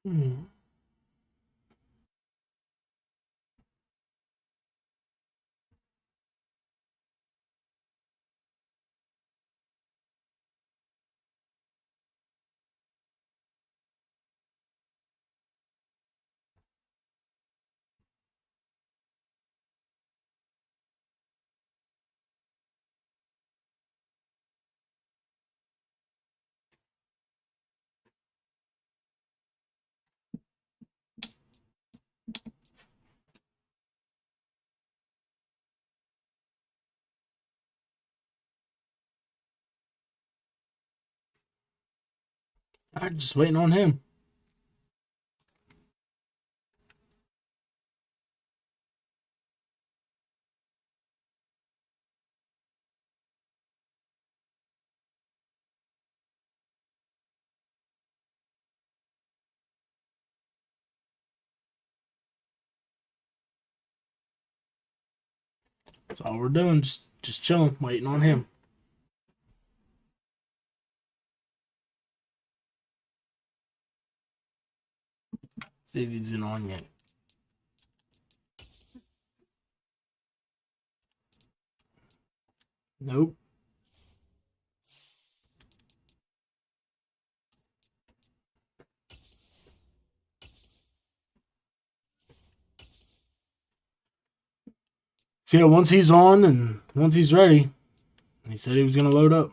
Hmm. I'm just waiting on him. That's all we're doing. Just chilling, waiting on him. See if he's in on yet. Nope. So yeah, once he's on and once he's ready, he said he was gonna load up.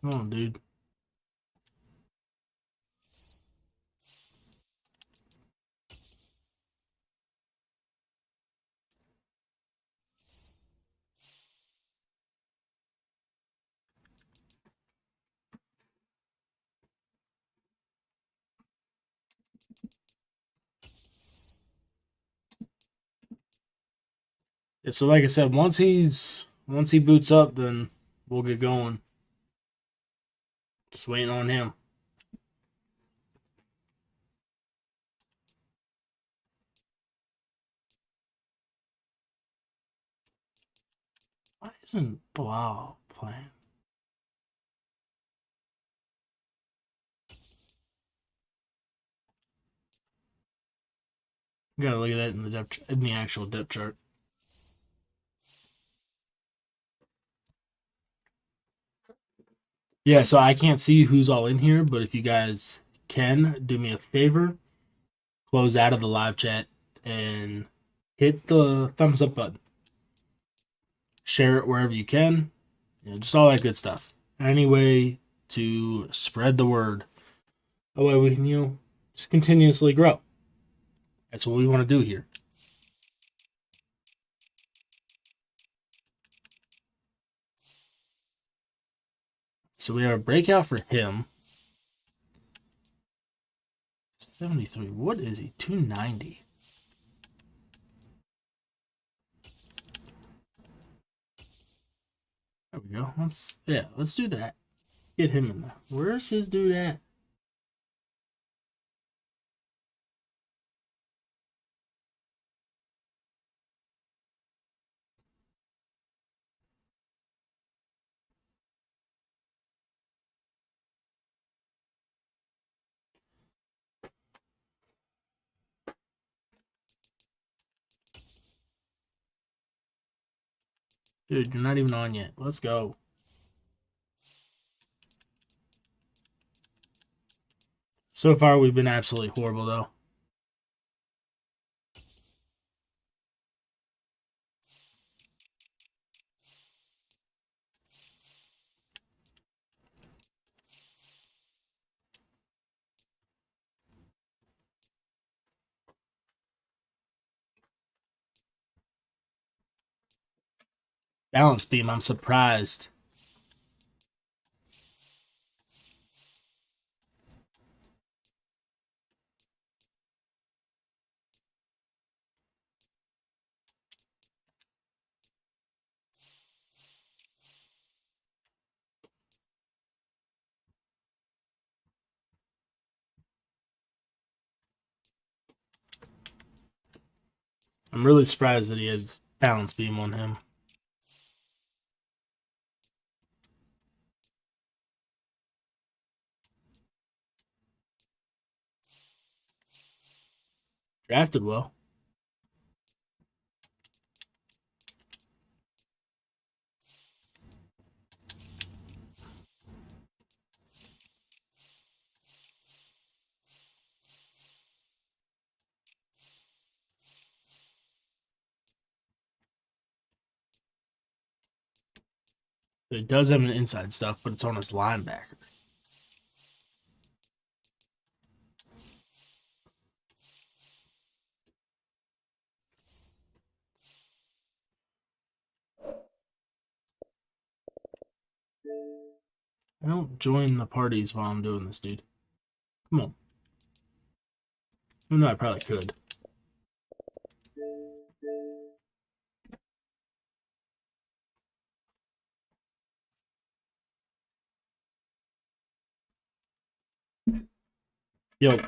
Come on, dude. Yeah, so like I said, once he boots up, then we'll get going. Just waiting on him. Why isn't Blau playing? You gotta look at that in the actual depth chart. Yeah, so I can't see who's all in here, but if you guys can do me a favor, close out of the live chat and hit the thumbs up button. Share it wherever you can. Just all that good stuff. Any way to spread the word. That way we can, just continuously grow. That's what we want to do here. So we have a breakout for him. 73. What is he? 290. There we go. Let's do that. Let's get him in there. Where's his dude at? Dude, you're not even on yet. Let's go. So far, we've been absolutely horrible, though. Balance beam, I'm surprised. I'm really surprised that he has balance beam on him. Drafted well. So he does have an inside stuff, but it's on his linebacker. I don't join the parties while I'm doing this, dude. Come on. Even though I probably could. Yo. There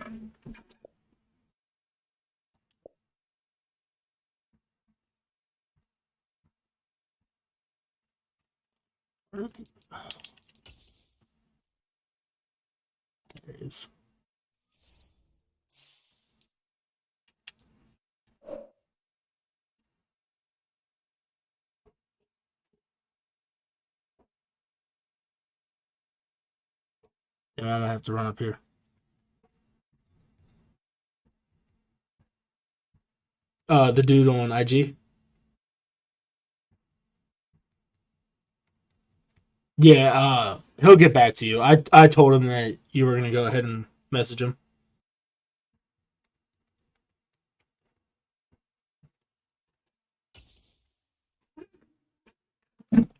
it is. Damn, I'm gonna have to run up here. The dude on IG. Yeah, he'll get back to you. I told him that you were gonna go ahead and message him.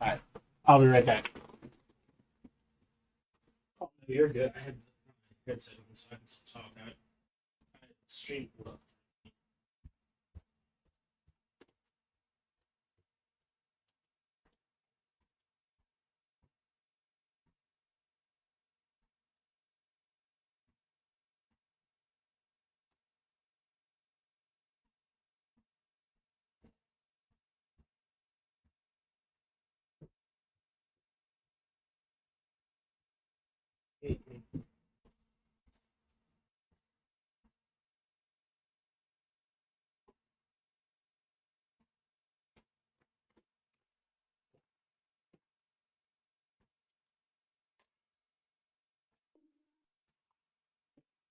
Alright. I'll be right back. Oh, no, you're good. I had my headset on so I can talk. I had the stream pulled up.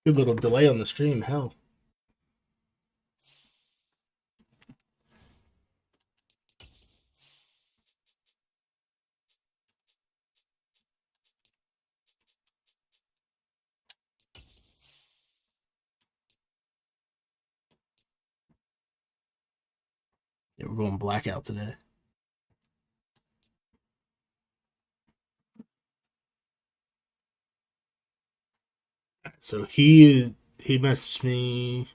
Good little delay on the stream, hell. Yeah, we're going blackout today. So he messaged me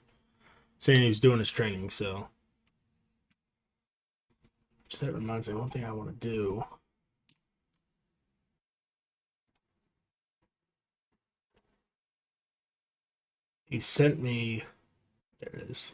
saying he was doing his training, so that reminds me of one thing I want to do. He sent me, there it is.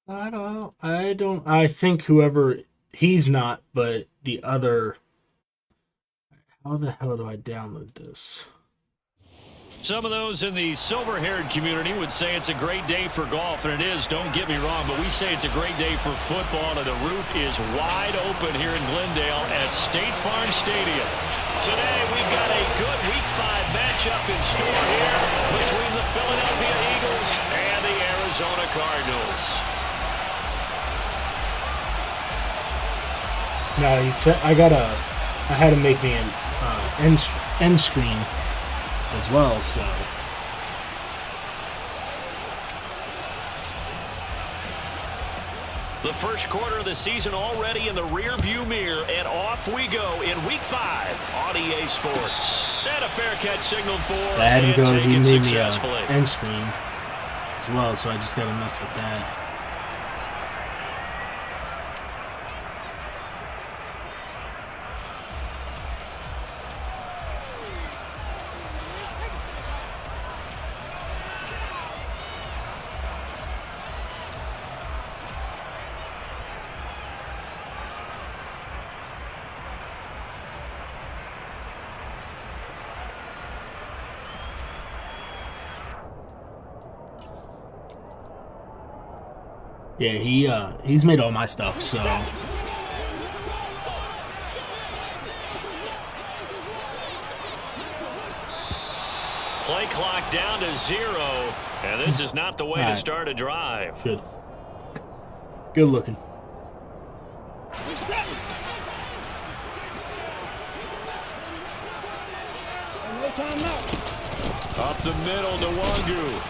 I think whoever, he's not, but the other, how the hell do I download this? Some of those in the silver-haired community would say it's a great day for golf, and it is, don't get me wrong, but we say it's a great day for football, and the roof is wide open here in Glendale at State Farm Stadium. Today, we've got a good Week 5 matchup in store here between the Philadelphia Eagles and the Arizona Cardinals. No, he said I had to make me an end screen as well, so the first quarter of the season already in the rear-view mirror, and off we go in Week 5 on EA Sports. And a fair catch signaled for, I had him go. He made me successfully. End screen, as well, so I just got to mess with that. Yeah, he's made all my stuff, so play clock down to 0, and this is not the way to start a drive. Good looking. Up the middle to Wangu.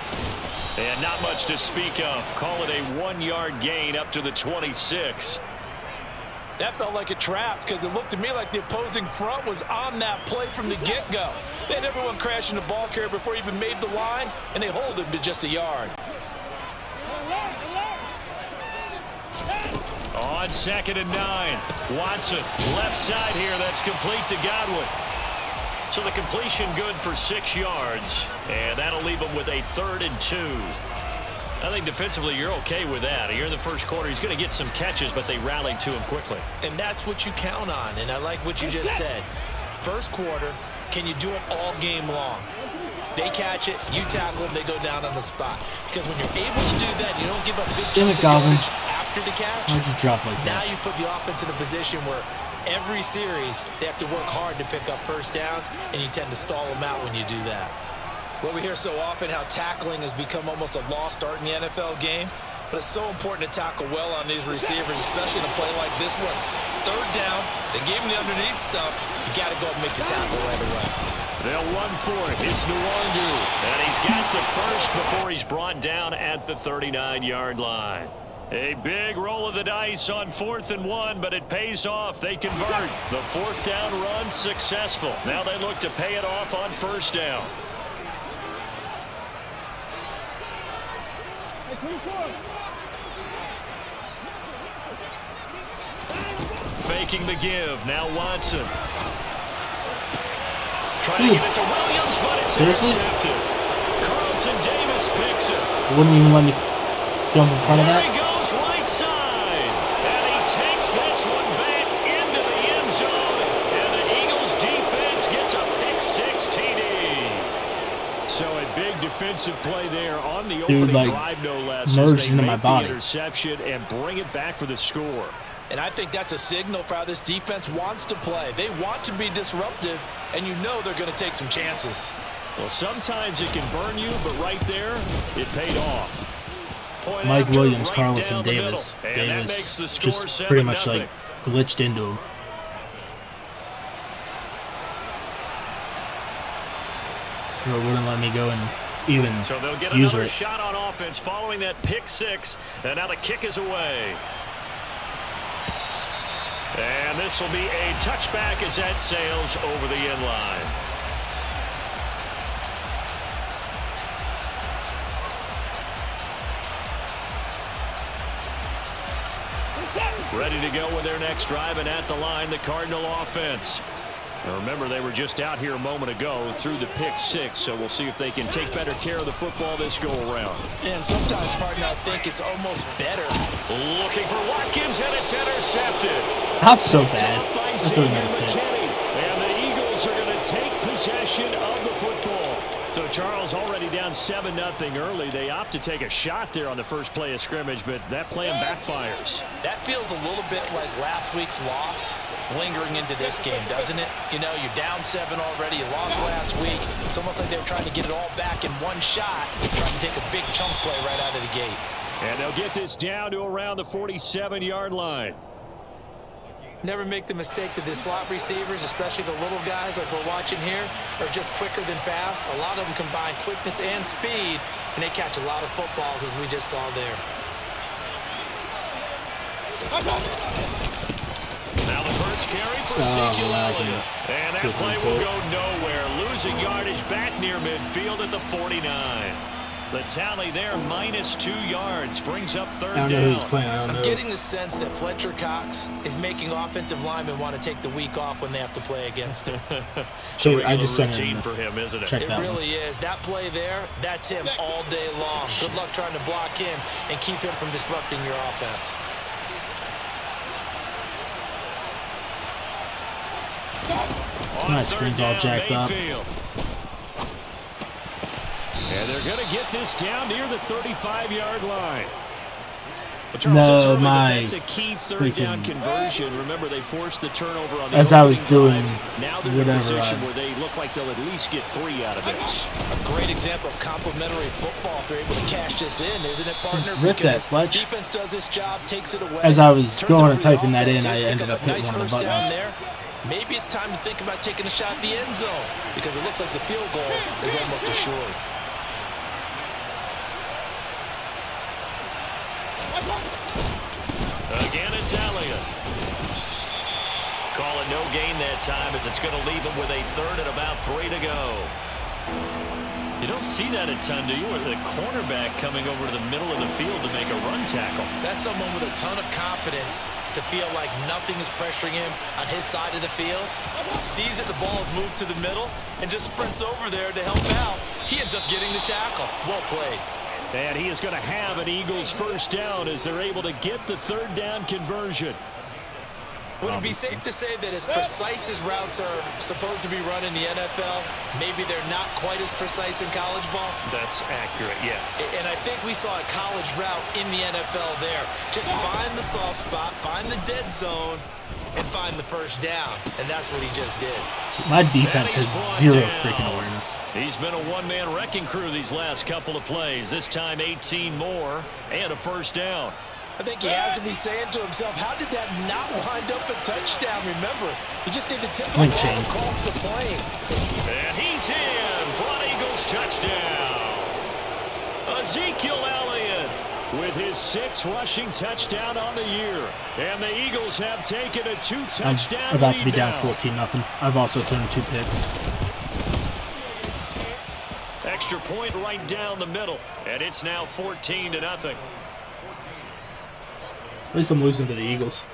And not much to speak of. Call it a 1-yard gain up to the 26. That felt like a trap because it looked to me like the opposing front was on that play from the get-go. They had everyone crashing the ball carrier before he even made the line, and they hold him to just a yard. On 2nd and 9. Watson, left side here. That's complete to Godwin. So the completion good for 6 yards, and that'll leave him with a 3rd and 2. I think defensively you're okay with that. Here in the first quarter, he's going to get some catches, but they rallied to him quickly. And that's what you count on, and I like what you just said. First quarter, can you do it all game long? They catch it, you tackle them, they go down on the spot. Because when you're able to do that, you don't give up big chunks of yardage after the catch. Why'd you drop like now that? you put the offense in a position where every series, they have to work hard to pick up first downs, and you tend to stall them out when you do that. Well, we hear so often how tackling has become almost a lost art in the NFL game, but it's so important to tackle well on these receivers, especially in a play like this one. 3rd down, they gave him the underneath stuff. You got to go and make the tackle right away. They'll run for it. It's Nwangu, and he's got the first before he's brought down at the 39-yard line. A big roll of the dice on 4th and 1, but it pays off. They convert. The 4th down run successful. Now they look to pay it off on 1st down. Faking the give. Now Watson. Trying to get it to Williams, but it's intercepted. Carlton Davis picks it. Wouldn't even let me jump in front of that. There he goes right side. And he takes this one back into the end zone. And the Eagles defense gets a pick-6 TD. So a big defensive play there on the opening drive, no less. Merged into my body. The interception and bring it back for the score. And I think that's a signal for how this defense wants to play. They want to be disruptive, and you know they're going to take some chances. Well, sometimes it can burn you, but right there, it paid off. Point Mike after, Williams, right Carlson, down the Davis. middle. And that makes the score Just pretty much 7-0. like glitched into him. Or wouldn't let me go and even So they'll get use another it. shot on offense following that pick-6. And now the kick is away. And this will be a touchback as that sails over the end line. Ready to go with their next drive, and at the line, the Cardinal offense. Now remember, they were just out here a moment ago through the pick-6, so we'll see if they can take better care of the football this go-around. And sometimes, partner, I think it's almost better. Looking for Watkins, and it's intercepted. Not so bad. By That's doing Xavier that pick. McKinney. And the Eagles are going to take possession of the football. So Charles already down 7-0 early. They opt to take a shot there on the first play of scrimmage, but that plan backfires. That feels a little bit like last week's loss lingering into this game, doesn't it? You know, you're down 7 already. You lost last week. It's almost like they were trying to get it all back in one shot, trying to take a big chunk play right out of the gate. And they'll get this down to around the 47-yard line. Never make the mistake that the slot receivers, especially the little guys like we're watching here, are just quicker than fast. A lot of them combine quickness and speed, and they catch a lot of footballs, as we just saw there. Now the first carry for Ezekiel Elliott. And that play will go nowhere. Losing yardage back near midfield at the 49. The tally there, -2 yards, brings up third I don't know who he's down. playing. I don't I'm know. getting the sense that Fletcher Cox is making offensive linemen want to take the week off when they have to play against him. So I Regular just sent routine him for him, isn't it? check It that really is. That play there, that's him all day long. Good luck trying to block him and keep him from disrupting your offense. My screen's all jacked up. And they're going to get this down near the 35-yard line. No, my that's a key third down conversion. Remember, they forced the turnover on the as I was opening doing drive. Now they're in a whatever position where they look like they'll at least get 3 out of this. A great example of complementary football if they're able to cash this in, isn't it, partner? Rip that, Because Fletch. defense does this job, takes it away. As I was turns going over and the typing that in, offense. I Here's ended up picking hitting nice one of the first down buttons. there. Maybe it's time to think about taking a shot at the end zone because it looks like the field goal is almost assured. Again, it's Elliott. Calling no gain that time as it's going to leave him with a third and about 3 to go. You don't see that a ton, do you? With the cornerback coming over to the middle of the field to make a run tackle. That's someone with a ton of confidence to feel like nothing is pressuring him on his side of the field. Sees that the ball is moved to the middle and just sprints over there to help out. He ends up getting the tackle. Well played. And he is going to have an Eagles first down as they're able to get the third down conversion. Would it be safe to say that as precise as routes are supposed to be run in the NFL, maybe they're not quite as precise in college ball? That's accurate, yeah. And I think we saw a college route in the NFL there. Just find the soft spot, find the dead zone, and find the first down. And that's what he just did. My defense has zero freaking awareness. He's been a one-man wrecking crew these last couple of plays. This time 18 more and a first down. I think he has to be saying to himself, how did that not wind up a touchdown? Remember, he just did the tip of the ball across the plane. And he's in for an Eagles touchdown. Ezekiel Elliott with his 6th rushing touchdown on the year. And the Eagles have taken a 2-touchdown I'm about to be lead down now. 14-0. I've also thrown 2 picks. Extra point right down the middle. And it's now 14-0. At least I'm losing to the Eagles.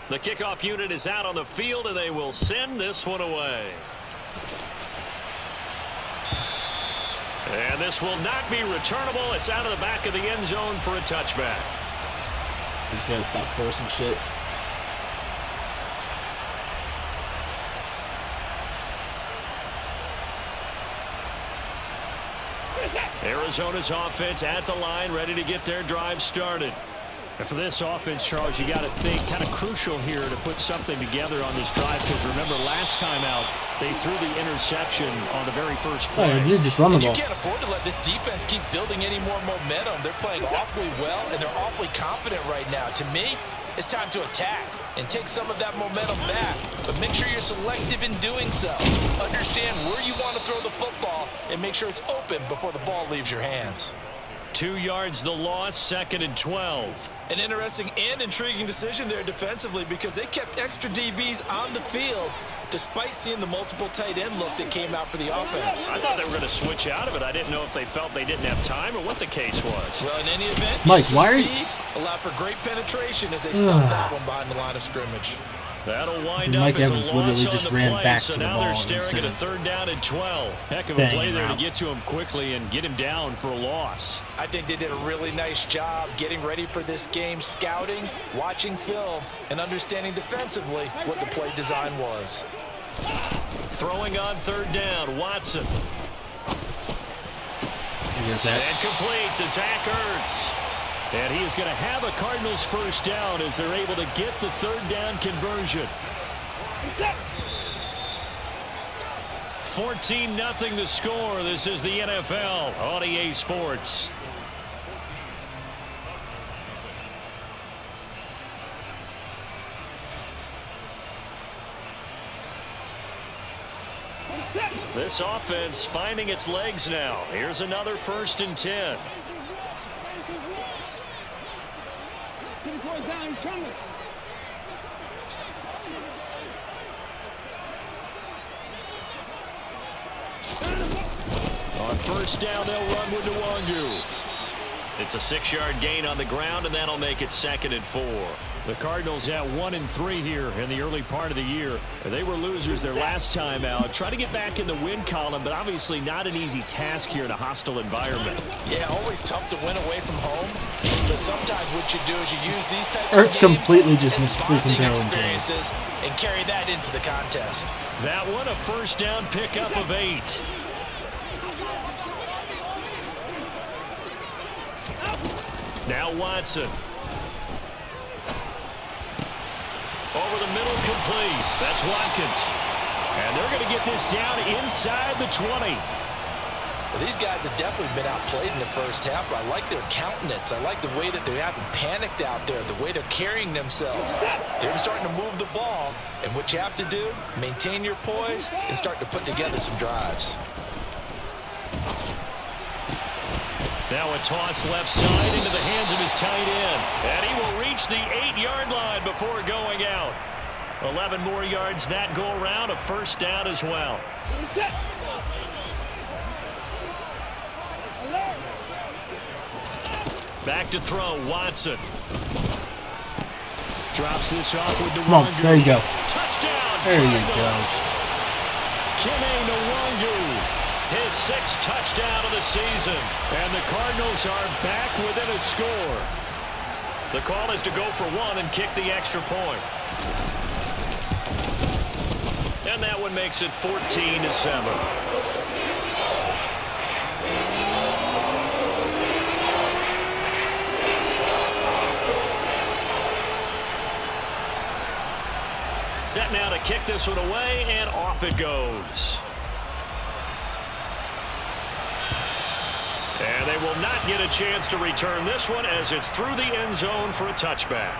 The kickoff unit is out on the field, and they will send this one away. And this will not be returnable. It's out of the back of the end zone for a touchback. You just gotta stop forcing shit. Arizona's offense at the line, ready to get their drive started. And for this offense, Charles, you got to think kind of crucial here to put something together on this drive, because remember last time out they threw the interception on the very first play. Oh, you just run the You ball. can't afford to let this defense keep building any more momentum. They're playing awfully well, and they're awfully confident right now. To me, it's time to attack and take some of that momentum back. But make sure you're selective in doing so. Understand where you want to throw the football and make sure it's open before the ball leaves your hands. 2 yards the loss, 2nd and 12. An interesting and intriguing decision there defensively because they kept extra DBs on the field despite seeing the multiple tight end look that came out for the offense. I thought they were going to switch out of it. I didn't know if they felt they didn't have time or what the case was. Well, in any event, Mike, extra why are you- speed allowed for great penetration as they stuffed that one behind the line of scrimmage. That'll wind Mike up as Evans a literally loss just on the ran play, back so to the now ball they're staring instead at a of 3rd down and 12. Heck of a banging play there him to out. get to him quickly and get him down for a loss. I think they did a really nice job getting ready for this game, scouting, watching film, and understanding defensively what the play design was. Throwing on 3rd down, Watson. Here's that. And complete to Zach Ertz. And he is going to have a Cardinals first down as they're able to get the 3rd down conversion. 14-0 the score. This is the NFL on EA Sports. This offense finding its legs now. Here's another 1st and 10. first down, they'll run with Nwangu. It's a 6-yard gain on the ground, and that'll make it 2nd and 4. The Cardinals at 1-3 here in the early part of the year. They were losers their last time out. Try to get back in the win column, but obviously not an easy task here in a hostile environment. Yeah, always tough to win away from home. But sometimes what you do is you use these types Ertz of games completely just as missed freaking bonding Darren James. experiences and carry that into the contest. That one a first down pickup of 8. Now Watson. Over the middle, complete. That's Watkins. And they're going to get this down inside the 20. Well, these guys have definitely been outplayed in the first half, but I like their countenance. I like the way that they haven't panicked out there, the way they're carrying themselves. They're starting to move the ball, and what you have to do, maintain your poise and start to put together some drives. Now a toss left side into the hands of his tight end. And he will reach the 8-yard line before going out. 11 more yards that go around, a first down as well. Back to throw, Watson. Drops this off with Nwangu. Come on, there you go. Touchdown, There you Cardinals. go. Kime Nwangu. His 6th touchdown of the season. And the Cardinals are back within a score. The call is to go for 1 and kick the extra point. And that one makes it 14-7. Set now to kick this one away, and off it goes. And they will not get a chance to return this one as it's through the end zone for a touchback.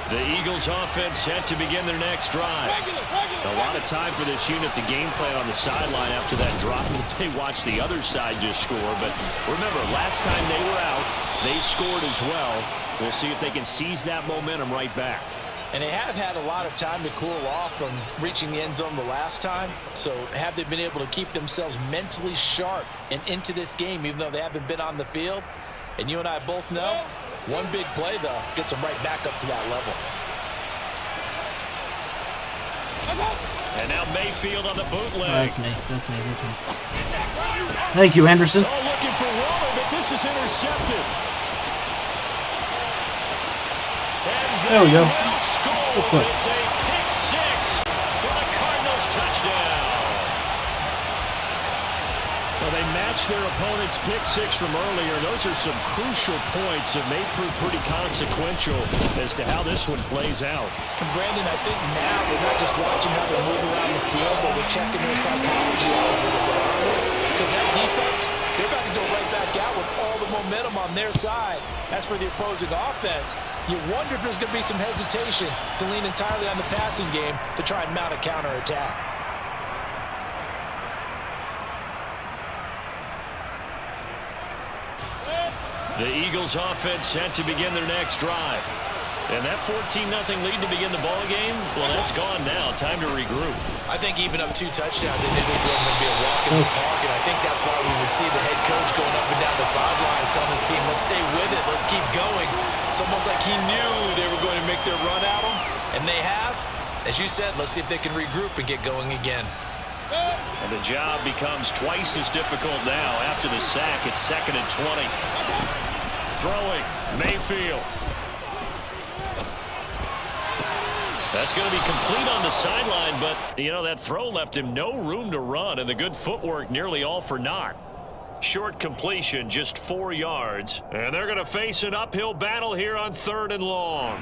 The Eagles offense set to begin their next drive. A lot of time for this unit to game plan on the sideline after that drop as they watch the other side just score. But remember, last time they were out, they scored as well. We'll see if they can seize that momentum right back. And they have had a lot of time to cool off from reaching the end zone the last time. So have they been able to keep themselves mentally sharp and into this game, even though they haven't been on the field? And you and I both know, one big play, though, gets them right back up to that level. And now Mayfield on the bootleg. Oh, that's me. Thank you, Anderson. Oh, looking for Waller, but this is intercepted. There we go. Let's go. It's a pick 6 for the Cardinals touchdown. Well, they matched their opponent's pick 6 from earlier. Those are some crucial points that may prove pretty consequential as to how this one plays out. And Brandon, I think now we're not just watching how they move around the field, but we're checking their psychology out a little bit early. Because that defense, they're about to go right back out with all the momentum on their side. As for the opposing offense, you wonder if there's going to be some hesitation to lean entirely on the passing game to try and mount a counterattack. The Eagles offense set to begin their next drive. And that 14-0 lead to begin the ball game, well, that's gone now. Time to regroup. I think even up 2 touchdowns, they knew this wasn't going to be a walk in the park, and I think that's why we would see the head coach going up and down the sidelines telling his team, let's stay with it, let's keep going. It's almost like he knew they were going to make their run at him, and they have. As you said, let's see if they can regroup and get going again. And the job becomes twice as difficult now after the sack. It's 2nd and 20. Throwing, Mayfield. That's going to be complete on the sideline, but, you know, that throw left him no room to run, and the good footwork nearly all for naught. Short completion, just 4 yards. And they're going to face an uphill battle here on 3rd and long.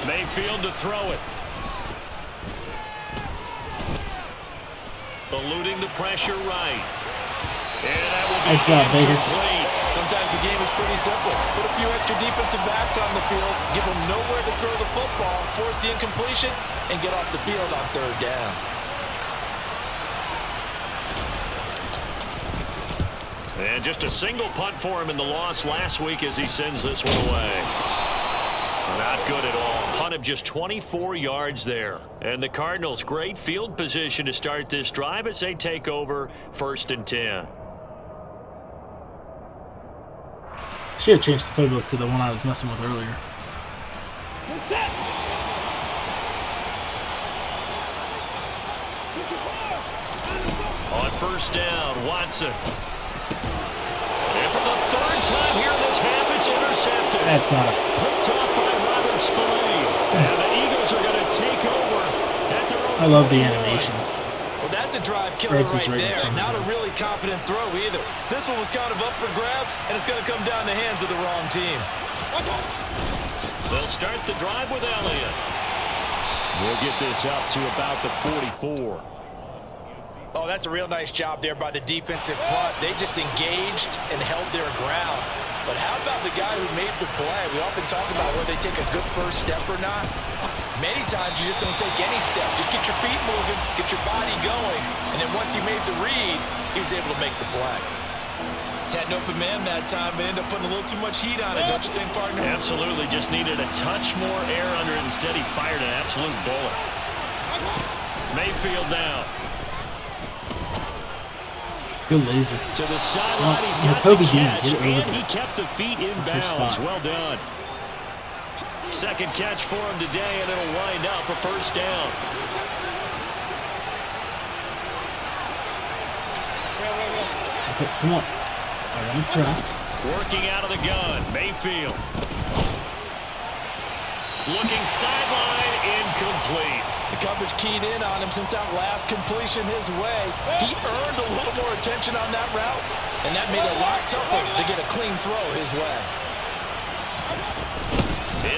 Mayfield to throw it. Eluding the pressure right. And that will be incomplete. Sometimes the game is pretty simple. Put a few extra defensive backs on the field, give them nowhere to throw the football, force the incompletion, and get off the field on 3rd down. And just a single punt for him in the loss last week as he sends this one away. Not good at all. Punt of just 24 yards there. And the Cardinals, great field position to start this drive as they take over 1st and 10. Should have changed the playbook to the one I was messing with earlier. On 1st down, Watson. And for the 3rd time here in this half, it's intercepted. That's not a... Picked off by Robert Spillane. And the Eagles are going to take over at their own. I love the animations. Well, that's a drive killer Right there. Not a him. really confident throw either. This one was kind of up for grabs, and it's going to come down the hands of the wrong team. They'll start the drive with Elliott. We'll get this up to about the 44. Oh, that's a real nice job there by the defensive front. They just engaged and held their ground. But how about the guy who made the play? We often talk about whether they take a good first step or not. Many times you just don't take any step. Just get your feet moving, get your body going, and then once he made the read, he was able to make the play. Had an open man that time, but ended up putting a little too much heat on it, don't you think, partner? Absolutely. Just needed a touch more air under it. Instead, he fired an absolute bullet. Mayfield down. Good laser. To the sideline, he's got Kobe the catch, Dean, and he kept the feet in bounds. Well done. Second catch for him today, and it'll wind up a 1st down. Okay, come on. I want to press. Working out of the gun, Mayfield. Looking sideline, incomplete. The coverage keyed in on him since that last completion his way. He earned a little more attention on that route, and that made it a lot tougher to get a clean throw his way.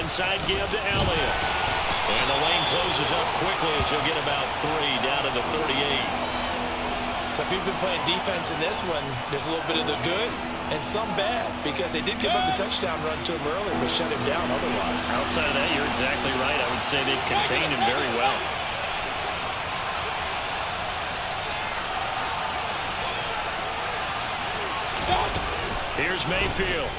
Inside give to Elliott. And the lane closes up quickly as he'll get about 3 down to the 38. So if you've been playing defense in this one, there's a little bit of the good and some bad, because they did give up the touchdown run to him earlier, but shut him down otherwise. Outside of that, you're exactly right. I would say they've contained him very well. Here's Mayfield.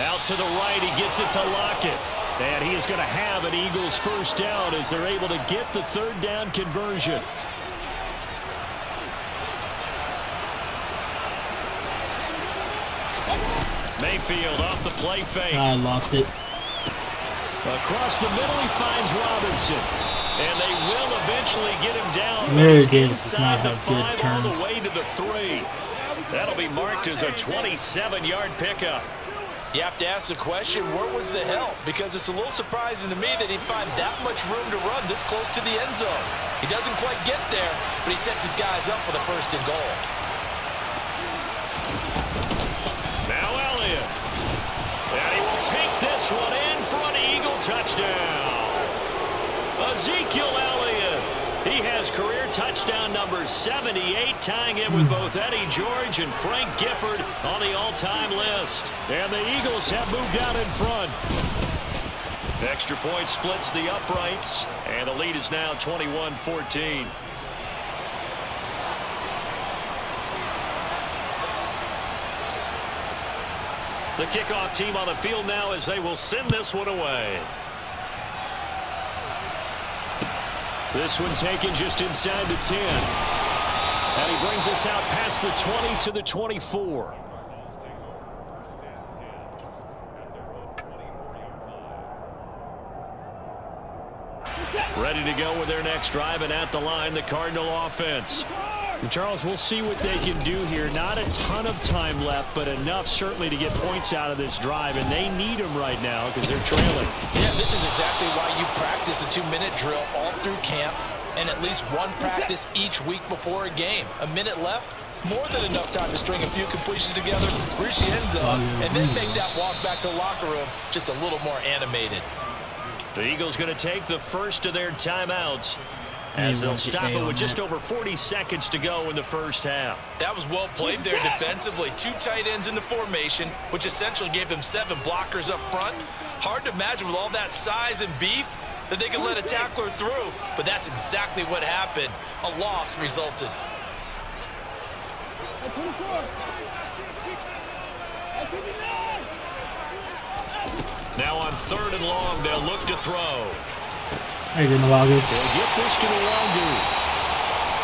Out to the right, he gets it to Lockett. And he is going to have an Eagles 1st down as they're able to get the 3rd down conversion. Mayfield off the play fake. I lost it. Across the middle, he finds Robinson. And they will eventually get him down. Mary Davis does not have good all turns. the way to the 3. That'll be marked as a 27-yard pickup. You have to ask the question, where was the help? Because it's a little surprising to me that he'd find that much room to run this close to the end zone. He doesn't quite get there, but he sets his guys up for the 1st and goal. Now Elliott. And he will take this one in for an Eagle touchdown. Ezekiel Elliott. He has career touchdown number 78, tying it with both Eddie George and Frank Gifford on the all-time list. And the Eagles have moved out in front. Extra point splits the uprights, and the lead is now 21-14. The kickoff team on the field now as they will send this one away. This one taken just inside the 10. And he brings us out past the 20 to the 24. Ready to go with their next drive, and at the line, the Cardinal offense. And Charles, we'll see what they can do here. Not a ton of time left, but enough certainly to get points out of this drive, and they need them right now because they're trailing. Yeah, this is exactly why you practice a 2-minute drill all through camp and at least one practice each week before a game. A minute left, more than enough time to string a few completions together, reach the end zone, and then make that walk back to the locker room just a little more animated. The Eagles going to take the first of their timeouts as they'll stop it with just over 40 seconds to go in the first half. That was well played there defensively. 2 tight ends in the formation, which essentially gave them 7 blockers up front. Hard to imagine with all that size and beef that they could let a tackler through, but that's exactly what happened. A loss resulted. Now on 3rd and long, they'll look to throw. Hey, Rinaldo. They'll get this to Nwangwu.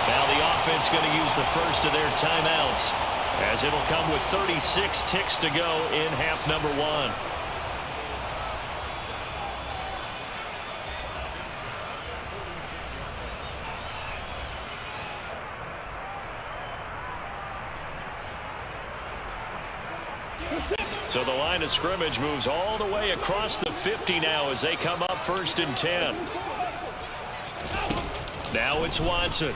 Now the offense going to use the first of their timeouts, as it'll come with 36 ticks to go in half number 1. So the line of scrimmage moves all the way across the 50 now as they come up 1st and 10. Now it's Watson.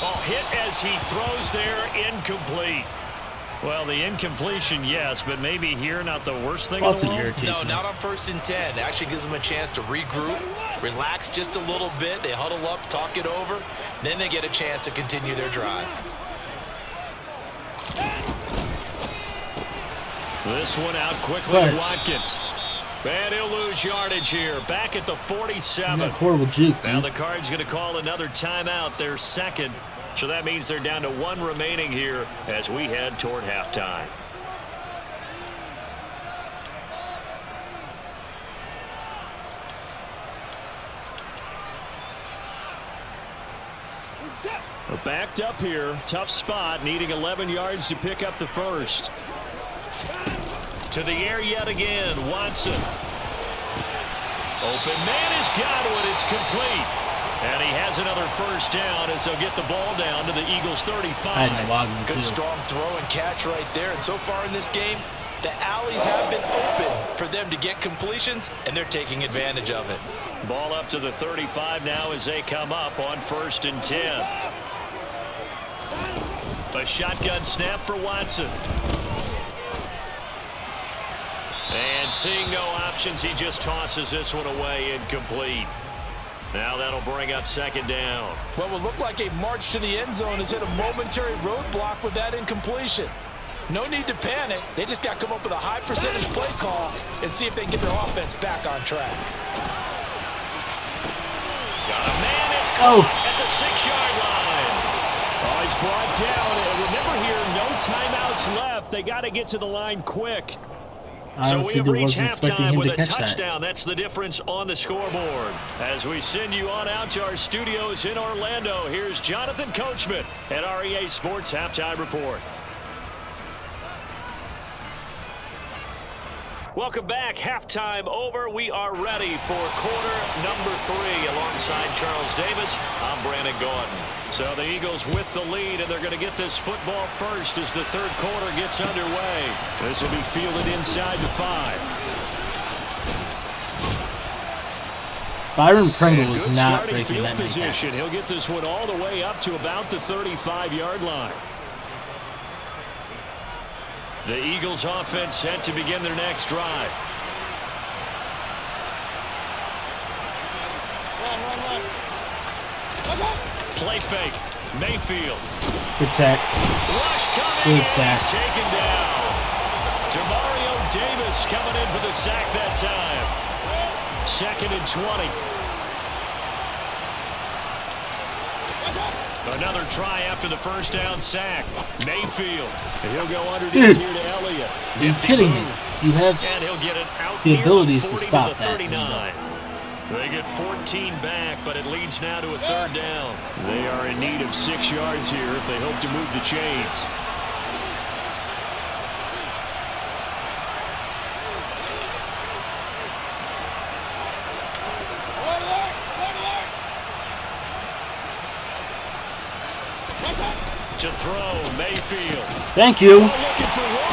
Oh, hit as he throws there, incomplete. Well, the incompletion, yes, but maybe here not the worst thing in the world. No, not on 1st and 10. It actually gives them a chance to regroup, relax just a little bit. They huddle up, talk it over. Then they get a chance to continue their drive. This one out quickly to Watkins. And he'll lose yardage here. Back at the 47. Horrible juke, now the Cards going to call another timeout, their 2nd. So that means they're down to 1 remaining here as we head toward halftime. Backed up here. Tough spot. Needing 11 yards to pick up the first. To the air yet again. Watson. Open man has got it. It's complete. And he has another first down as they'll get the ball down to the Eagles' 35. Good strong throw and catch right there. And so far in this game, the alleys have been open for them to get completions, and they're taking advantage of it. Ball up to the 35 now as they come up on 1st and 10. A shotgun snap for Watson. And seeing no options, he just tosses this one away, incomplete. Now that'll bring up 2nd down. What would look like a march to the end zone has hit a momentary roadblock with that incompletion. No need to panic. They just got to come up with a high percentage play call and see if they can get their offense back on track. Got a man. It's caught at the 6-yard line. Oh, he's brought down. And remember here, no timeouts left. They got to get to the line quick. So we have reached halftime with a touchdown. That's the difference on the scoreboard. As we send you on out to our studios in Orlando, here's Jonathan Coachman at REA Sports Halftime Report. Welcome back. Halftime over. We are ready for quarter number 3. Alongside Charles Davis, I'm Brandon Gordon. So the Eagles with the lead, and they're going to get this football first as the 3rd quarter gets underway. This will be fielded inside the 5. Byron Pringle is not breaking that many tackles. He'll get this one all the way up to about the 35-yard line. The Eagles offense set to begin their next drive. Play fake. Mayfield. Good sack. Rush coming. Good sack. He's taken down. Demario Davis coming in for the sack that time. 2nd and 20. Another try after the first down sack. Mayfield. And he'll go underneath here to Elliott. Are you kidding me? You have and he'll get it out the abilities to 40 stop to the 39. They get 14 back, but it leads now to a 3rd down. They are in need of 6 yards here if they hope to move the chains. To throw, Mayfield. Thank you.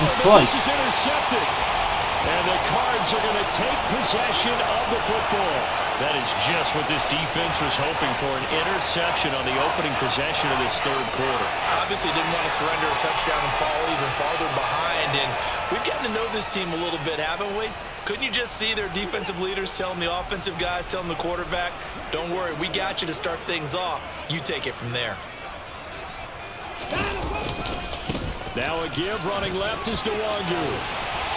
It's twice. Intercepted. And the Cards are going to take possession of the football. That is just what this defense was hoping for, an interception on the opening possession of this 3rd quarter. Obviously didn't want to surrender a touchdown and fall even farther behind. And we've gotten to know this team a little bit, haven't we? Couldn't you just see their defensive leaders telling the offensive guys, telling the quarterback, don't worry, we got you to start things off. You take it from there. Now a give running left is Nwangwu.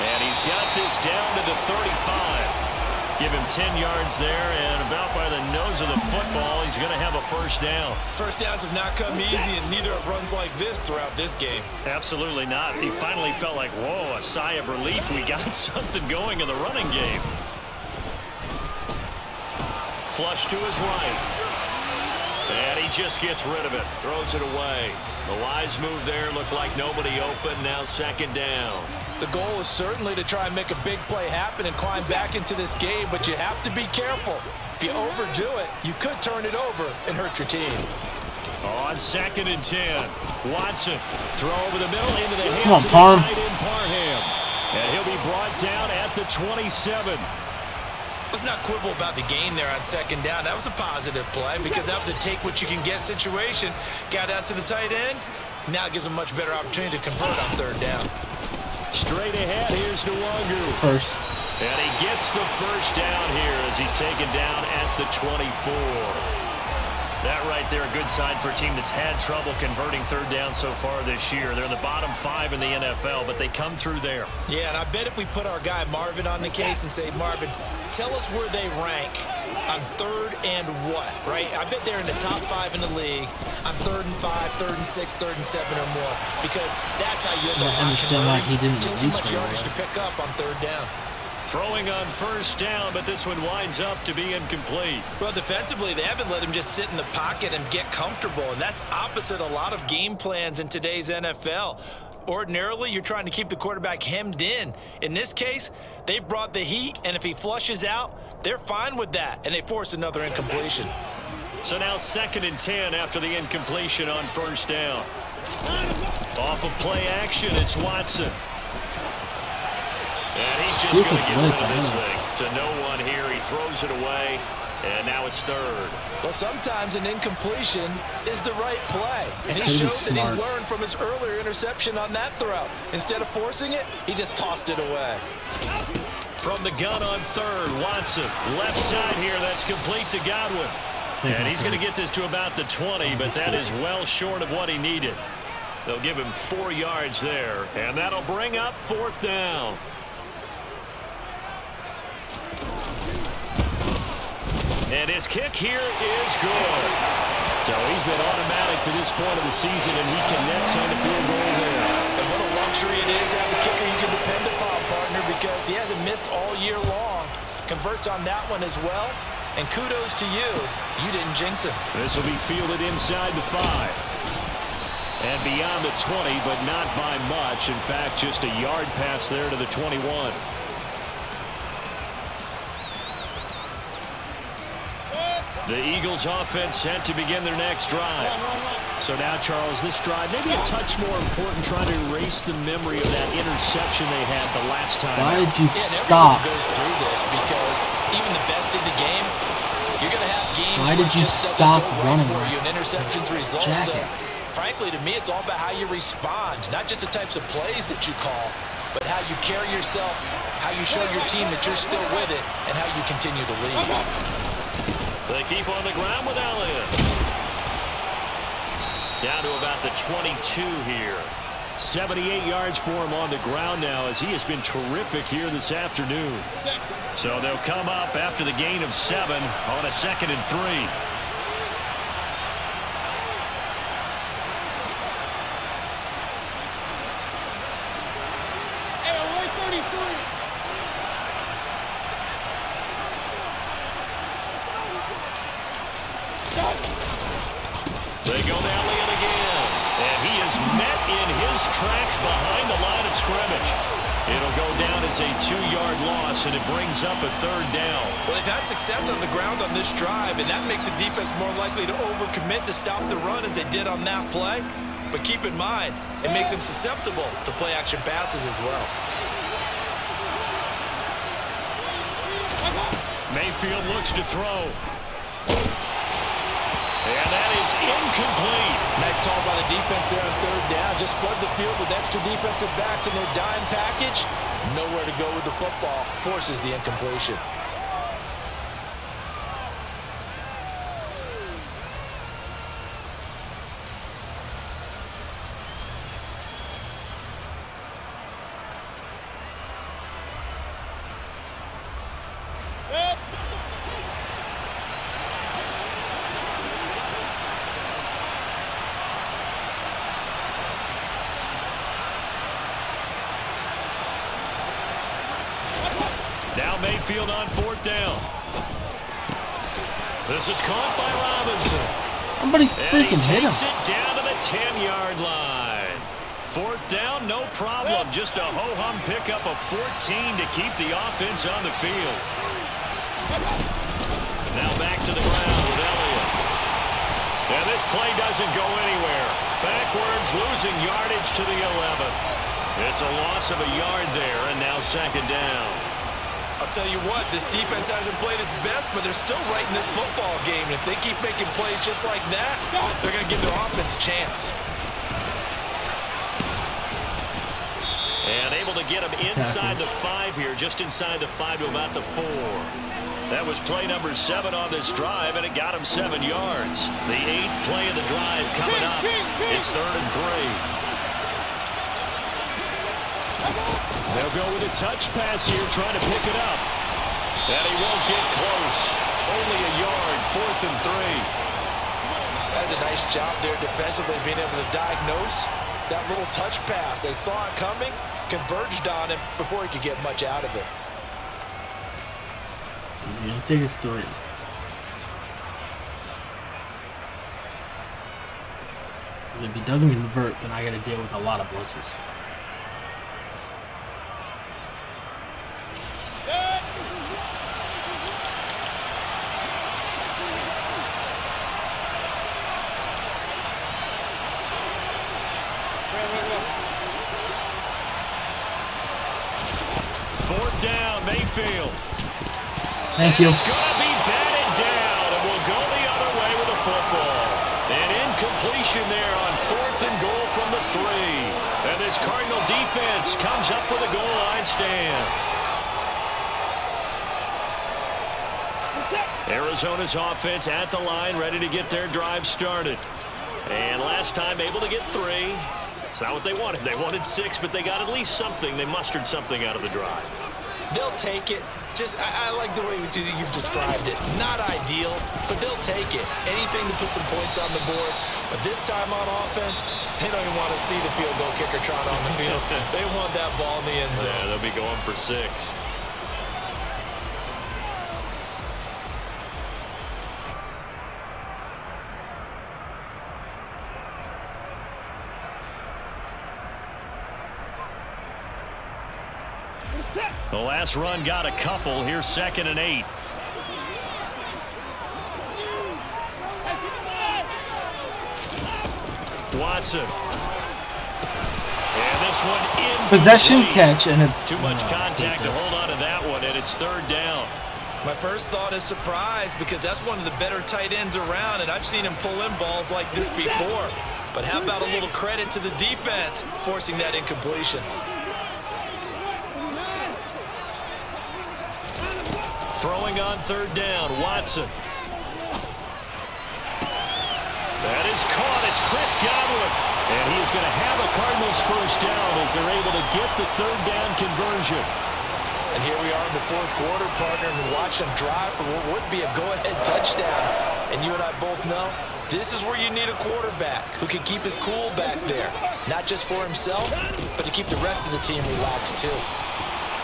And he's got this down to the 35. Give him 10 yards there, and about by the nose of the football, he's going to have a first down. First downs have not come easy, and neither have runs like this throughout this game. Absolutely not. He finally felt like, whoa, a sigh of relief. We got something going in the running game. Flush to his right. And he just gets rid of it. Throws it away. The wise move there. Looked like nobody open. Now second down. The goal is certainly to try and make a big play happen and climb back into this game, but you have to be careful. If you overdo it, you could turn it over and hurt your team. On 2nd and 10. Watson. Throw over the middle into the hands Come on, of the Parham. tight end Parham. And he'll be brought down at the 27. Let's not quibble about the gain there on second down. That was a positive play because that was a take-what-you-can-get situation. Got out to the tight end. Now it gives him a much better opportunity to convert on third down. Straight ahead, here's Nwangu. First. And he gets the first down here as he's taken down at the 24. That right there, a good sign for a team that's had trouble converting third down so far this year. They're in the bottom 5 in the NFL, but they come through there. Yeah, and I bet if we put our guy Marvin on the case and say, Marvin, tell us where they rank on third and what, right? I bet they're in the top 5 in the league on 3rd and 5, 3rd and 6, 3rd and 7 or more, because that's how you end up I understand why he didn't just too release much right yardage away. to pick up on third down. Throwing on first down, but this one winds up to be incomplete. Well, defensively, they haven't let him just sit in the pocket and get comfortable, and that's opposite a lot of game plans in today's NFL. Ordinarily, you're trying to keep the quarterback hemmed in. In this case, they brought the heat, and if he flushes out, they're fine with that, and they force another incompletion. So now 2nd and 10 after the incompletion on first down. Off of play action, it's Watson. And he's just going to get rid of this thing to no one here. He throws it away, and now it's third. Well, sometimes an incompletion is the right play. And he showed that he's learned from his earlier interception on that throw. Instead of forcing it, he just tossed it away. From the gun on third, Watson. Left side here, that's complete to Godwin. And he's going to get this to about the 20, but that is well short of what he needed. They'll give him 4 yards there, and that'll bring up 4th down. And his kick here is good. So he's been automatic to this point of the season, and he connects on the field goal there. And what a luxury it is to have a kicker you can depend upon, partner, because he hasn't missed all year long. Converts on that one as well. And kudos to you. You didn't jinx him. This will be fielded inside the 5. And beyond the 20, but not by much. In fact, just a yard pass there to the 21. The Eagles offense set to begin their next drive. So now, Charles, this drive maybe a touch more important, trying to erase the memory of that interception they had the last time. Why did you stop? Goes through this because even the best in the game, you're going to have games. Why did you stop running for you? An interception's result. Jackets. So, frankly, to me, it's all about how you respond, not just the types of plays that you call, but how you carry yourself, how you show your team that you're still with it, and how you continue to lead. They keep on the ground with Elliott. Down to about the 22 here. 78 yards for him on the ground now, as he has been terrific here this afternoon. So they'll come up after the gain of 7 on a 2nd and 3. They go to Elliott again, and he is met in his tracks behind the line of scrimmage. It'll go down as a 2-yard loss, and it brings up a 3rd down. Well, they've had success on the ground on this drive, and that makes a defense more likely to overcommit to stop the run as they did on that play. But keep in mind, it makes them susceptible to play-action passes as well. Mayfield looks to throw. And that is incomplete. Nice call by the defense there on 3rd down. Just flood the field with extra defensive backs in their dime package. Nowhere to go with the football. Forces the incompletion. Mayfield on 4th down. This is caught by Robinson. Somebody freaking hit him. Takes it down to the 10-yard line. 4th down, no problem. Just a ho-hum pickup of 14 to keep the offense on the field. Now back to the ground with Elliott. And this play doesn't go anywhere. Backwards, losing yardage to the 11. It's a loss of a yard there, and now 2nd down. I'll tell you what, this defense hasn't played its best, but they're still right in this football game. And if they keep making plays just like that, they're going to give their offense a chance. And able to get him inside the 5 here, just inside the 5 to about the 4. That was play number 7 on this drive, and it got him 7 yards. The 8th play of the drive coming up. It's 3rd and 3. They'll go with a touch pass here, trying to pick it up. And he won't get close. Only a yard, 4th and 3. That's a nice job there defensively, being able to diagnose that little touch pass. They saw it coming, converged on him before he could get much out of it. So he's going to take his 3. Because if he doesn't convert, then I got to deal with a lot of blitzes. Mayfield. Thank you. It's going to be batted down, and we'll go the other way with the football. An incompletion there on 4th and goal from the 3. And this Cardinal defense comes up with a goal line stand. Arizona's offense at the line, ready to get their drive started. And last time able to get 3. It's not what they wanted. They wanted 6, but they got at least something. They mustered something out of the drive. They'll take it. I like the way you've described it. Not ideal, but they'll take it. Anything to put some points on the board. But this time on offense, they don't even want to see the field goal kicker trot on the field. They want that ball in the end zone. Yeah, they'll be going for 6. The last run got a couple. Here's 2nd and 8. Watson. And this one in. Possession catch, and it's too much contact to hold on to that one, and it's 3rd down. My first thought is surprise, because that's one of the better tight ends around, and I've seen him pull in balls like this before. But how about a little credit to the defense forcing that incompletion? Throwing on 3rd down, Watson. That is caught. It's Chris Godwin. And he's going to have a Cardinals first down as they're able to get the 3rd down conversion. And here we are in the 4th quarter, partner, and watch them drive for what would be a go-ahead touchdown. And you and I both know this is where you need a quarterback who can keep his cool back there. Not just for himself, but to keep the rest of the team relaxed too.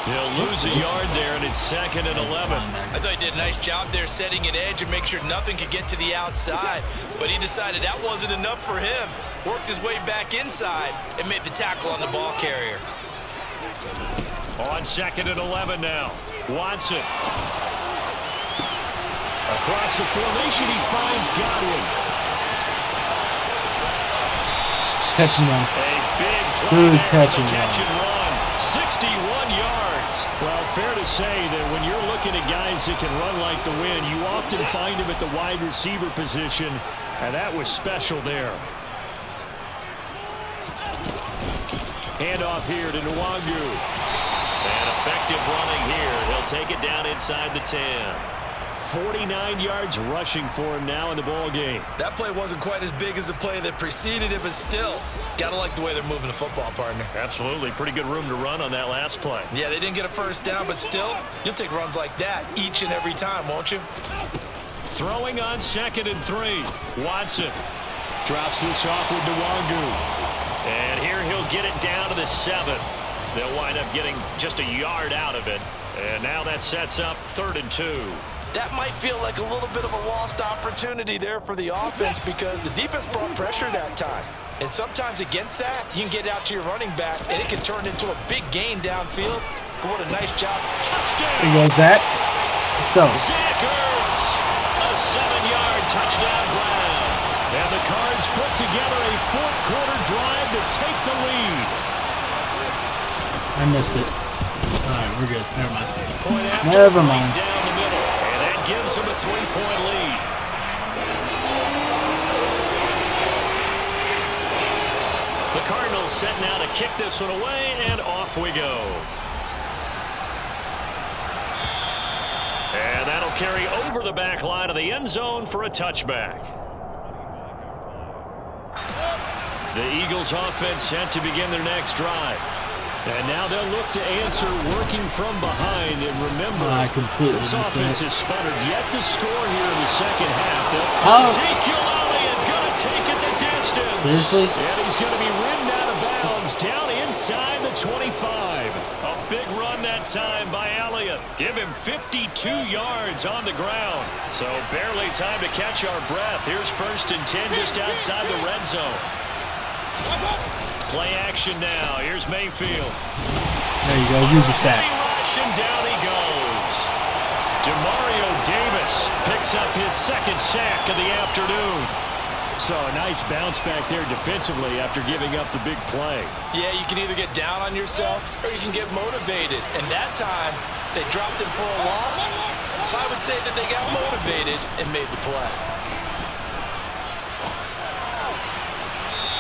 He'll lose a yard there, and it's 2nd and 11. I thought he did a nice job there setting an edge and make sure nothing could get to the outside. But he decided that wasn't enough for him. Worked his way back inside and made the tackle on the ball carrier. On 2nd and 11 now. Watson. Across the formation, he finds Godwin. Catch and run. A big play Good there, catch and run. 61 yards. Well, fair to say that when you're looking at guys that can run like the wind, you often find them at the wide receiver position, and that was special there. Handoff here to Nwangu. And effective running here. He'll take it down inside the 10. 49 yards rushing for him now in the ball game. That play wasn't quite as big as the play that preceded it, but still, gotta like the way they're moving the football, partner. Absolutely. Pretty good room to run on that last play. Yeah, they didn't get a first down, but still, you'll take runs like that each and every time, won't you? Throwing on 2nd and 3. Watson drops this off with Nwangu. And here he'll get it down to the 7. They'll wind up getting just a yard out of it. And now that sets up 3rd and 2. That might feel like a little bit of a lost opportunity there for the offense because the defense brought pressure that time. And sometimes against that, you can get out to your running back, and it can turn into a big gain downfield. But what a nice job. Touchdown! There goes Zach. Let's go. Zach Ertz, a 7-yard touchdown grab. And the Cards put together a 4th-quarter drive to take the lead. I missed it. All right, we're good. Never mind. Never mind. Down the middle, and that gives them a 3-point lead. The Cardinals set now to kick this one away, and off we go. And that'll carry over the back line of the end zone for a touchback. The Eagles offense set to begin their next drive. And now they'll look to answer working from behind. And remember, this offense has sputtered yet to score here in the second half. Ezekiel Elliott going to take it the distance. Seriously? And he's going to be ridden out of bounds down inside the 25. A big run that time by Elliott. Give him 52 yards on the ground. So barely time to catch our breath. Here's 1st and 10 just outside the red zone. Play action now. Here's Mayfield. There you go. Use your sack. And down he goes. Demario Davis picks up his 2nd sack of the afternoon. So a nice bounce back there defensively after giving up the big play. Yeah, you can either get down on yourself or you can get motivated. And that time, they dropped him for a loss. So I would say that they got motivated and made the play.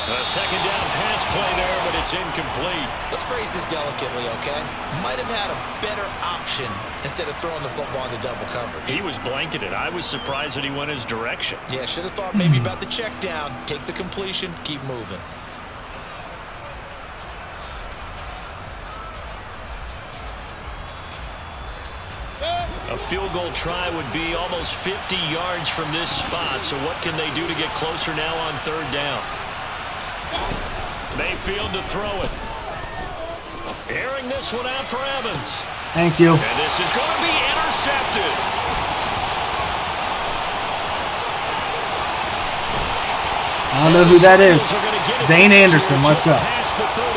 A 2nd down pass play there, but it's incomplete. Let's phrase this delicately, okay? Might have had a better option instead of throwing the football into double coverage. He was blanketed. I was surprised that he went his direction. Yeah, should have thought maybe about the check down, take the completion, keep moving. A field goal try would be almost 50 yards from this spot. So what can they do to get closer now on 3rd down? Mayfield to throw it. Airing this one out for Evans. Thank you. And this is going to be intercepted. I don't know who that is. Zane Anderson. Let's go. Past the 35.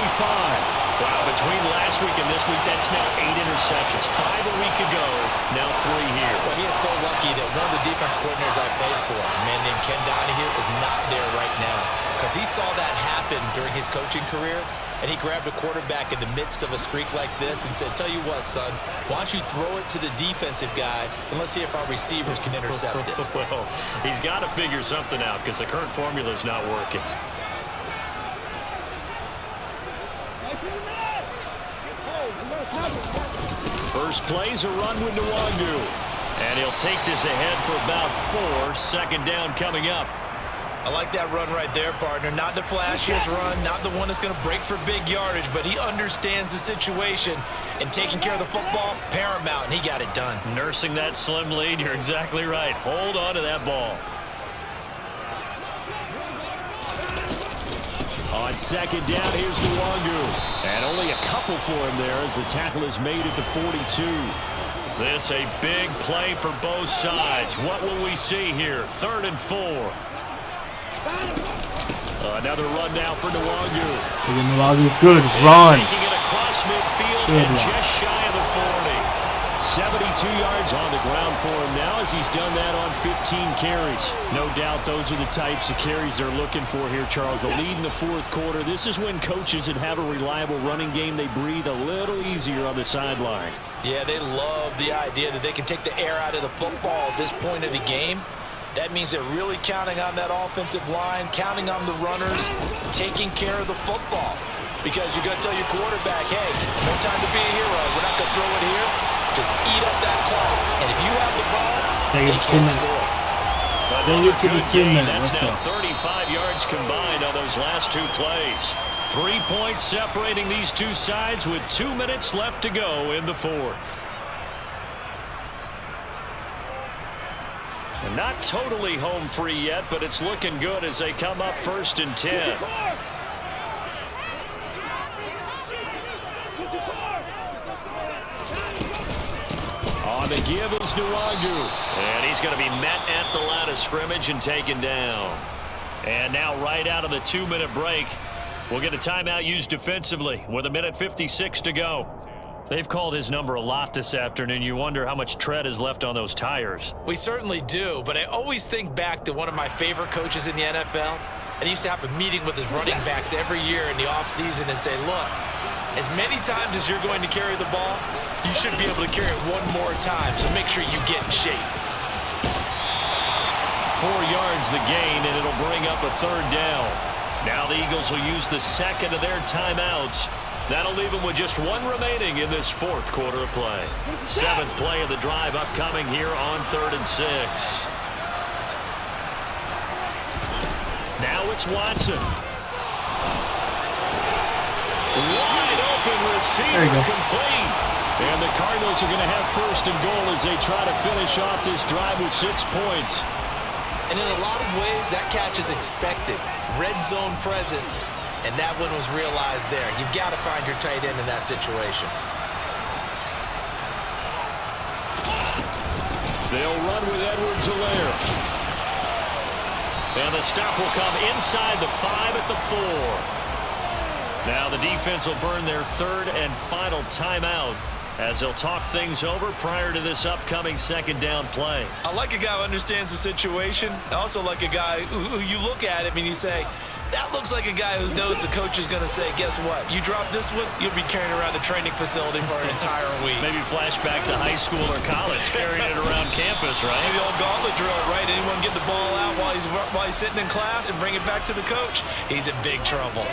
Wow, between last week and this week, that's now 8 interceptions. 5 a week ago, now 3 here. Well, he is so lucky that one of the defense coordinators I played for, a man named Ken Donahue, is not there right now. Because he saw that happen during his coaching career, and he grabbed a quarterback in the midst of a streak like this and said, tell you what, son, why don't you throw it to the defensive guys, and let's see if our receivers can intercept it. Well, he's got to figure something out because the current formula is not working. First play's a run with Nwangu. And he'll take this ahead for about 4. 2nd down coming up. I like that run right there, partner. Not the flashiest run, not the one that's going to break for big yardage, but he understands the situation, and taking care of the football, paramount, and he got it done. Nursing that slim lead, you're exactly right. Hold on to that ball. On 2nd down, here's Nwangu. And only a couple for him there as the tackle is made at the 42. This a big play for both sides. What will we see here? 3rd and 4. Another run now for Nwangu. Good run. Taking it across midfield and just shy of the 40. 72 yards on the ground for him now as he's done that on 15 carries. No doubt those are the types of carries they're looking for here, Charles. The lead in the 4th quarter. This is when coaches that have a reliable running game, they breathe a little easier on the sideline. Yeah, they love the idea that they can take the air out of the football at this point of the game. That means they're really counting on that offensive line, counting on the runners, taking care of the football. Because you're going to tell your quarterback, hey, no time to be a hero. We're not going to throw it here. Just eat up that clock. And if you have the ball, they can't score. That's now 35 yards combined on those last 2 plays. 3 points separating these two sides with 2 minutes left to go in the 4th. And not totally home free yet, but it's looking good as they come up 1st and 10. On the give is Nwangu. And he's going to be met at the line of scrimmage and taken down. And now right out of the 2-minute break, we'll get a timeout used defensively with 1:56 to go. They've called his number a lot this afternoon. You wonder how much tread is left on those tires. We certainly do, but I always think back to one of my favorite coaches in the NFL. And he used to have a meeting with his running backs every year in the offseason and say, look, as many times as you're going to carry the ball, you should be able to carry it one more time, so make sure you get in shape. 4 yards the gain, and it'll bring up a 3rd down. Now the Eagles will use the second of their timeouts. That'll leave them with just 1 remaining in this 4th quarter of play. 7th play of the drive upcoming here on 3rd and 6. Now it's Watson. Wide open receiver complete. And the Cardinals are going to have 1st and goal as they try to finish off this drive with 6 points. And in a lot of ways, that catch is expected. Red zone presence, and that one was realized there. You've got to find your tight end in that situation. They'll run with Edwards-Helaire. And the stop will come inside the 5 at the 4. Now the defense will burn their 3rd and final timeout as they'll talk things over prior to this upcoming 2nd down play. I like a guy who understands the situation. I also like a guy who you look at him and you say, that looks like a guy who knows the coach is going to say, guess what? You drop this one, you'll be carrying around the training facility for an entire week. Maybe flashback to high school or college, carrying it around campus, right? Maybe the old gauntlet drill, right? Anyone get the ball out while he's sitting in class and bring it back to the coach? He's in big trouble.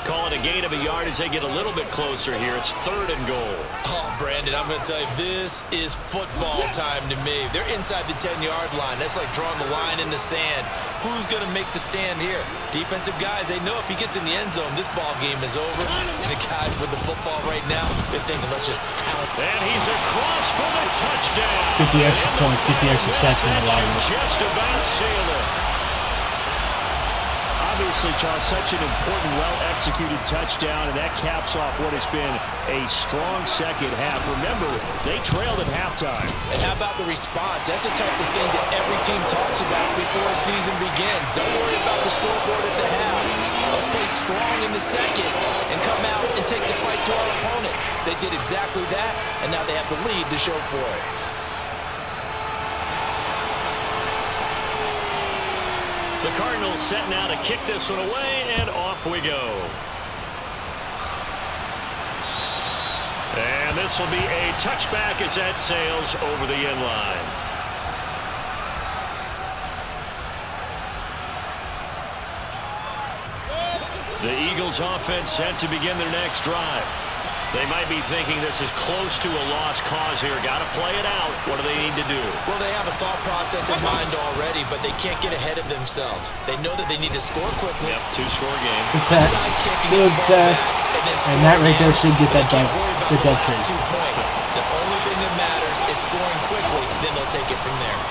Call it a gain of a yard as they get a little bit closer here. It's 3rd and goal. Oh, Brandon, I'm going to tell you, this is football time to me. They're inside the 10-yard line. That's like drawing the line in the sand. Who's going to make the stand here? Defensive guys, they know if he gets in the end zone, this ball game is over. And the guys with the football right now, they're thinking, let's just pound. And he's across for the touchdown. Let's get the extra points, get the extra sets from the line. Just about seal it. Obviously, Charles, such an important, well-executed touchdown, and that caps off what has been a strong second half. Remember, they trailed at halftime. And how about the response? That's the type of thing that every team talks about before a season begins. Don't worry about the scoreboard at the half. Let's play strong in the second and come out and take the fight to our opponent. They did exactly that, and now they have the lead to show for it. The Cardinals set now to kick this one away, and off we go. And this will be a touchback as that sails over the end line. The Eagles offense set to begin their next drive. They might be thinking this is close to a lost cause here. Got to play it out. What do they need to do? Well, they have a thought process in mind already, but they can't get ahead of themselves. They know that they need to score quickly. Yep, 2-score game. Good set. Good set. And that right there should get that trade. 2 points. The only thing that matters is scoring quickly. Then they'll take it from there.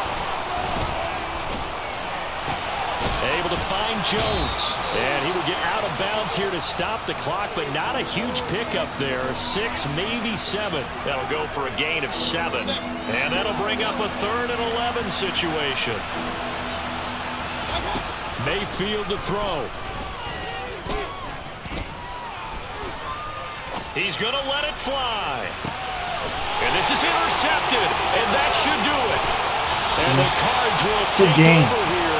Able to find Jones. And he will get out of bounds here to stop the clock, but not a huge pickup there. 6, maybe 7. That'll go for a gain of 7. And that'll bring up a 3rd and 11 situation. Mayfield to throw. He's going to let it fly. And this is intercepted. And that should do it. And the Cards will take over here.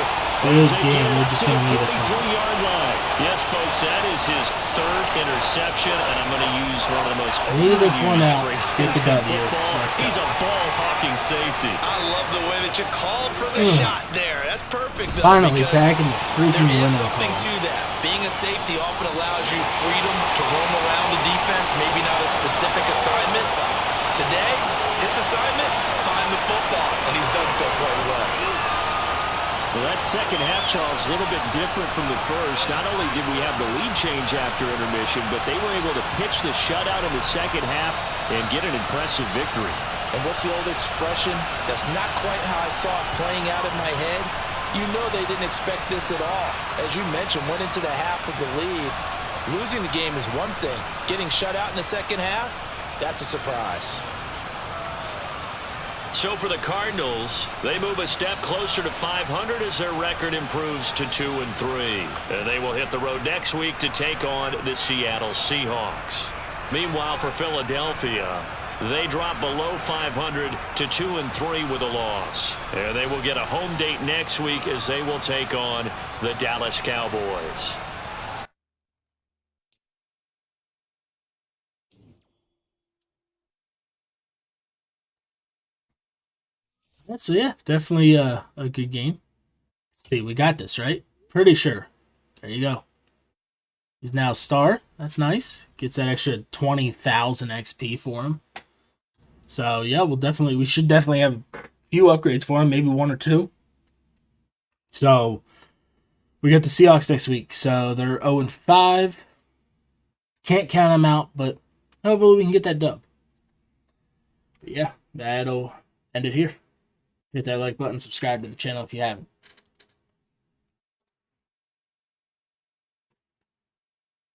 Good game. We're just going to need this one. 3-yard line. Yes, folks, that is his 3rd interception, and I'm going to use one of the most need this one out. Get the W. He's a ball-hawking safety. I love the way that you called for the shot there. That's perfect, Bill. Finally, packing the freaking there is window. something to that. Being a safety often allows you freedom to roam around the defense, maybe not a specific assignment. Today, his assignment, find the football, and he's done so quite well. Well, that second half, Charles, a little bit different from the first. Not only did we have the lead change after intermission, but they were able to pitch the shutout in the second half and get an impressive victory. And what's the old expression? That's not quite how I saw it playing out in my head. You know they didn't expect this at all. As you mentioned, went into the half with the lead. Losing the game is one thing. Getting shut out in the second half, that's a surprise. So for the Cardinals, they move a step closer to 500 as their record improves to 2-3. And they will hit the road next week to take on the Seattle Seahawks. Meanwhile, for Philadelphia, they drop below 500 to 2-3 with a loss. And they will get a home date next week as they will take on the Dallas Cowboys. So yeah, definitely a good game. Let's see, we got this, right? Pretty sure. There you go. He's now a star. That's nice. Gets that extra 20,000 XP for him. So yeah, we should definitely have a few upgrades for him, maybe 1 or 2. So we got the Seahawks next week. So they're 0-5. Can't count them out, but hopefully we can get that dub. But yeah, that'll end it here. Hit that like button, subscribe to the channel if you haven't.